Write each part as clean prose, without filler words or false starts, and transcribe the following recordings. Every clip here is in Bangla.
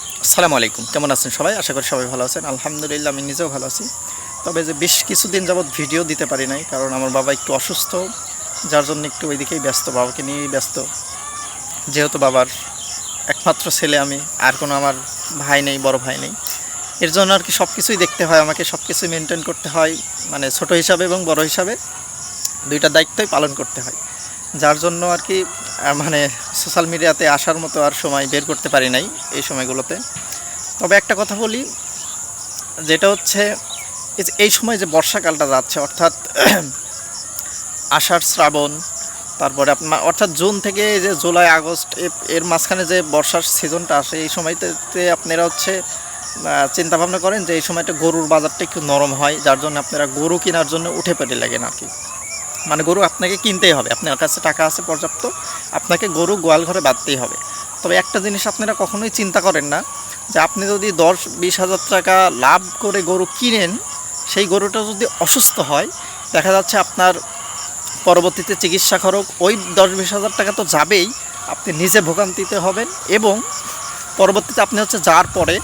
আসসালামু আলাইকুম, কেমন আছেন সবাই? আশা করি সবাই ভালো আছেন। আলহামদুলিল্লাহ আমি নিজেও ভালো আছি। তবে যে বেশ কিছুদিন যাবৎ ভিডিও দিতে পারি নাই, কারণ আমার বাবা একটু অসুস্থ, যার জন্য একটু ওইদিকেই ব্যস্ত, বাবাকে নিয়েই ব্যস্ত। যেহেতু বাবার একমাত্র ছেলে আমি, আর কোনো আমার ভাই নেই, বড় ভাই নেই, এর জন্য আর কি সব কিছুই দেখতে হয় আমাকে, সব কিছুই মেনটেন করতে হয়, মানে ছোট হিসাবে এবং বড় হিসাবে দুইটা দায়িত্বই পালন করতে হয়। যার জন্য আর কি মানে সোশ্যাল মিডিয়াতে আসার মতো আর সময় বের করতে পারি নাই এই সময়গুলোতে। তবে একটা কথা বলি, যেটা হচ্ছে এই সময় যে বর্ষাকালটা যাচ্ছে, অর্থাৎ আষাঢ় শ্রাবণ, তারপরে আপনার অর্থাৎ জুন থেকে যে জুলাই আগস্ট এর মাঝখানে যে বর্ষার সিজনটা আসে, এই সময়টাতে আপনারা হচ্ছে চিন্তাভাবনা করেন যে এই সময়টা গরুর বাজারটা একটু নরম হয়, যার জন্য আপনারা গরু কেনার জন্য উঠে পড়ে লাগেন আর কি। মানে গরু আপনাকে কিনতেই হবে, আপনার কাছে টাকা আছে পর্যাপ্ত, আপনাকে গরু গোয়াল ঘরে বাঁধতেই হবে। তবে একটা জিনিস আপনারা কখনোই চিন্তা করেন না, যে আপনি যদি 10-20 হাজার টাকা লাভ করে গরু কিনেন, সেই গরুটা যদি অসুস্থ হয়, দেখা যাচ্ছে আপনার পরবর্তীতে চিকিৎসা খরচ ওই 10-20 হাজার টাকা তো যাবেই, আপনি নিজে ভোগান্তিতে হবেন। এবং পরবর্তীতে আপনি হচ্ছে যাওয়ার পরে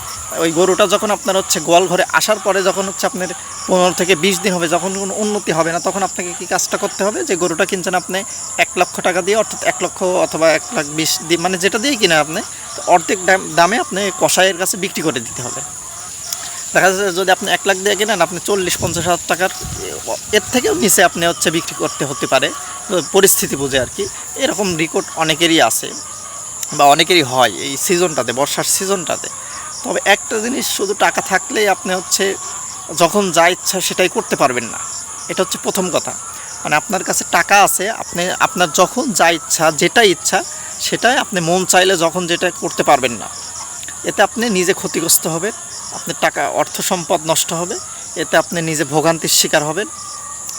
ওই গরুটা যখন আপনার হচ্ছে গোয়াল ঘরে আসার পরে, যখন হচ্ছে আপনার 15 থেকে 20 দিন হবে, যখন কোনো উন্নতি হবে না, তখন আপনাকে কী কাজটা করতে হবে, যে গরুটা কিনছেন আপনি 1 লক্ষ টাকা দিয়ে, অর্থাৎ 1 লক্ষ অথবা 1,20,000 দিয়ে, মানে যেটা দিয়েই কিনে আপনি অর্ধেক দামে আপনি কসাইয়ের কাছে বিক্রি করে দিতে হবে। দেখা যাচ্ছে যদি আপনি 1 লাখ দিয়ে কিনেন, আপনি 40-50 হাজার টাকার এর থেকেও নিচে আপনি হচ্ছে বিক্রি করতে হতে পারে, পরিস্থিতি বুঝে আর কি। এরকম রেকর্ড অনেকেরই আছে বা অনেকেরই হয় এই সিজনটাতে, বর্ষার সিজনটাতে। তবে একটা জিনিস, শুধু টাকা থাকলেই আপনি হচ্ছে যখন যা ইচ্ছা সেটাই করতে পারবেন না। এটা হচ্ছে প্রথম কথা। মানে আপনার কাছে টাকা আছে, আপনি আপনার যখন যা ইচ্ছা, যেটা ইচ্ছা সেটাই আপনি মন চাইলে যখন যেটা করতে পারবেন না। এতে আপনি নিজে ক্ষতিগ্রস্ত হবেন, আপনার টাকা অর্থ সম্পদ নষ্ট হবে, এতে আপনি নিজে ভোগান্তির শিকার হবেন।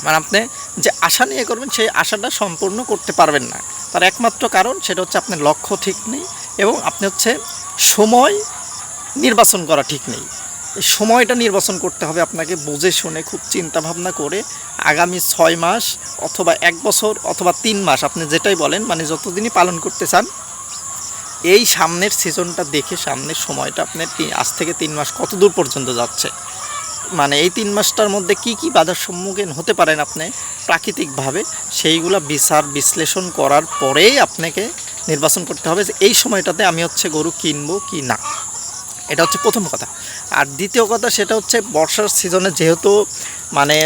মানে আপনি যে আশা নিয়ে করবেন, সেই আশাটা সম্পূর্ণ করতে পারবেন না। তার একমাত্র কারণ সেটা হচ্ছে আপনার লক্ষ্য ঠিক নেই, এবং আপনি হচ্ছে সময় নির্বাচন করা ঠিক নেই। এই সময়টা নির্বাচন করতে হবে আপনাকে বুঝে শুনে, খুব চিন্তা ভাবনা করে। আগামী 6 মাস অথবা 1 বছর অথবা 3 মাস, আপনি যেটাই বলেন, মানে যতদিনই পালন করতে চান, এই সামনের সিজনটা দেখে, সামনের সময়টা আপনার আজ থেকে 3 মাস কত দূর পর্যন্ত যাচ্ছে, মানে এই 3 মাসটার মধ্যে কি কি বাধার সম্মুখীন হতে পারেন আপনি প্রাকৃতিকভাবে, সেইগুলো বিচার বিশ্লেষণ করার পরেই আপনাকে নির্বাচন করতে হবে যে এই সময়টাতে আমি হচ্ছে গরু কিনবো কি না। এটা হচ্ছে প্রথম কথা। আর দ্বিতীয় কথা, সেটা হচ্ছে বর্ষার সিজনে যেহেতু মানে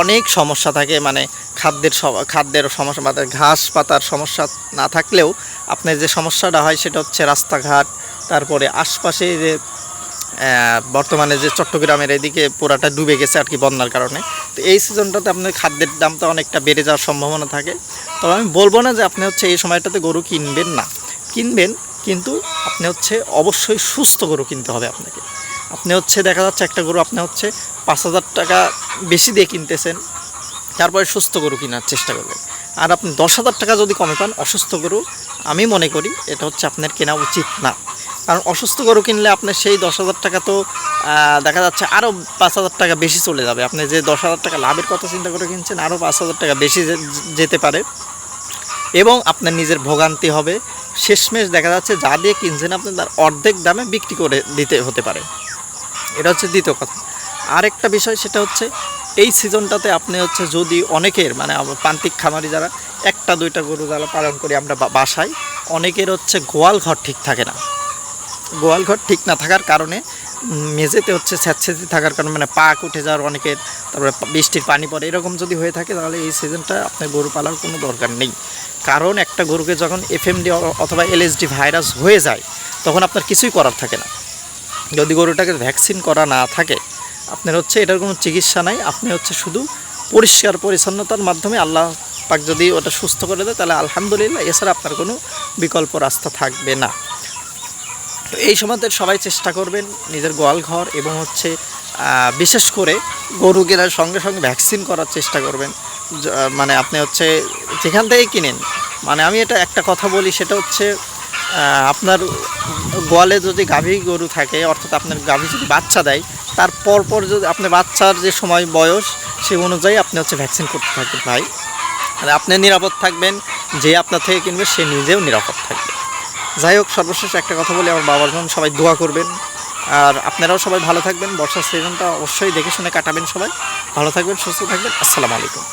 অনেক সমস্যা থাকে, মানে খাদ্যের সমস্যা, মানে ঘাস পাতার সমস্যা না থাকলেও আপনার যে সমস্যাটা হয় সেটা হচ্ছে রাস্তাঘাট, তারপরে আশপাশে যে বর্তমানে যে চট্টগ্রামের এদিকে পুরাটা ডুবে গেছে আর কি বন্যার কারণে। তো এই সিজনটাতে আপনার খাদ্যের দামটা অনেকটা বেড়ে যাওয়ার সম্ভাবনা থাকে। তবে আমি বলবো না যে আপনি হচ্ছে এই সময়টাতে গরু কিনবেন না, কিনবেন, কিন্তু আপনি হচ্ছে অবশ্যই সুস্থ গরু কিনতে হবে আপনাকে। আপনি হচ্ছে দেখা যাচ্ছে একটা গরু আপনি হচ্ছে 5,000 টাকা বেশি দিয়ে কিনতেছেন, তারপরে সুস্থ গরু কেনার চেষ্টা করবেন। আর আপনি 10,000 টাকা যদি কমে পান, অসুস্থ গরু আমি মনে করি এটা হচ্ছে আপনার কেনা উচিত না। কারণ অসুস্থ গরু কিনলে আপনার সেই 10,000 টাকা তো দেখা যাচ্ছে আরও 5,000 টাকা বেশি চলে যাবে। আপনি যে 10,000 টাকা লাভের কথা চিন্তা করে কিনছেন, আরও 5,000 টাকা বেশি যেতে পারে, এবং আপনার নিজের ভোগান্তি হবে। শেষমেশ দেখা যাচ্ছে যা দিয়ে কিনছেন আপনি তার অর্ধেক দামে বিক্রি করে দিতে হতে পারে। এটা হচ্ছে দ্বিতীয় কথা। আরেকটা বিষয়, সেটা হচ্ছে এই সিজনটাতে আপনি হচ্ছে যদি অনেকের, মানে প্রান্তিক খামারি যারা 1-2টা গরু যারা পালন করি আমরা বাসায়, অনেকের হচ্ছে গোয়াল ঘর ঠিক থাকে না। গোয়াল ঘর ঠিক না থাকার কারণে মেঝেতে হচ্ছে স্যাঁতস্যাঁতে থাকার কারণে, মানে পাক উঠে যাওয়ার অনেকের, তারপরে বৃষ্টির পানি পড়ে, এরকম যদি হয়ে থাকে, তাহলে এই সিজনটা আপনার গরু পালার কোনো দরকার নেই। কারণ একটা গরুকে যখন এফএমডি অথবা এলএসডি ভাইরাস হয়ে যায়, তখন আপনার কিছুই করার থাকে না। যদি গরুটাকে ভ্যাকসিন করা না থাকে, আপনার হচ্ছে এটার কোনো চিকিৎসা নাই। আপনি হচ্ছে শুধু পরিষ্কার পরিচ্ছন্নতার মাধ্যমে আল্লাহ পাক যদি ওটা সুস্থ করে দেয়, তাহলে আলহামদুলিল্লাহ, এছাড়া আপনার কোনো বিকল্প রাস্তা থাকবে না। তো এই সময়তে সবাই চেষ্টা করবেন নিজের গোয়াল ঘর এবং হচ্ছে বিশেষ করে গরু কেনার সঙ্গে সঙ্গে ভ্যাকসিন করার চেষ্টা করবেন। মানে আপনি হচ্ছে যেখান থেকেই কিনেন, মানে আমি এটা একটা কথা বলি, সেটা হচ্ছে আপনার গোয়ালে যদি গাভী গরু থাকে, অর্থাৎ আপনার গাভী যদি বাচ্চা দেয়, তার পর যদি আপনার বাচ্চার যে সময় বয়স, সেই অনুযায়ী আপনি হচ্ছে ভ্যাকসিন করতে থাকবেন ভাই। আর আপনি নিরাপদ থাকবেন, যে আপনার থেকে কিনবে সে নিজেও নিরাপদ থাকবে। যাই হোক, সর্বশেষ একটা কথা বলি, আমার বাবার জন্য সবাই দোয়া করবেন। আর আপনারাও সবাই ভালো থাকবেন, বর্ষার সিজনটা অবশ্যই দেখে শুনে কাটাবেন। সবাই ভালো থাকবেন, সুস্থ থাকবেন। আসসালামু আলাইকুম।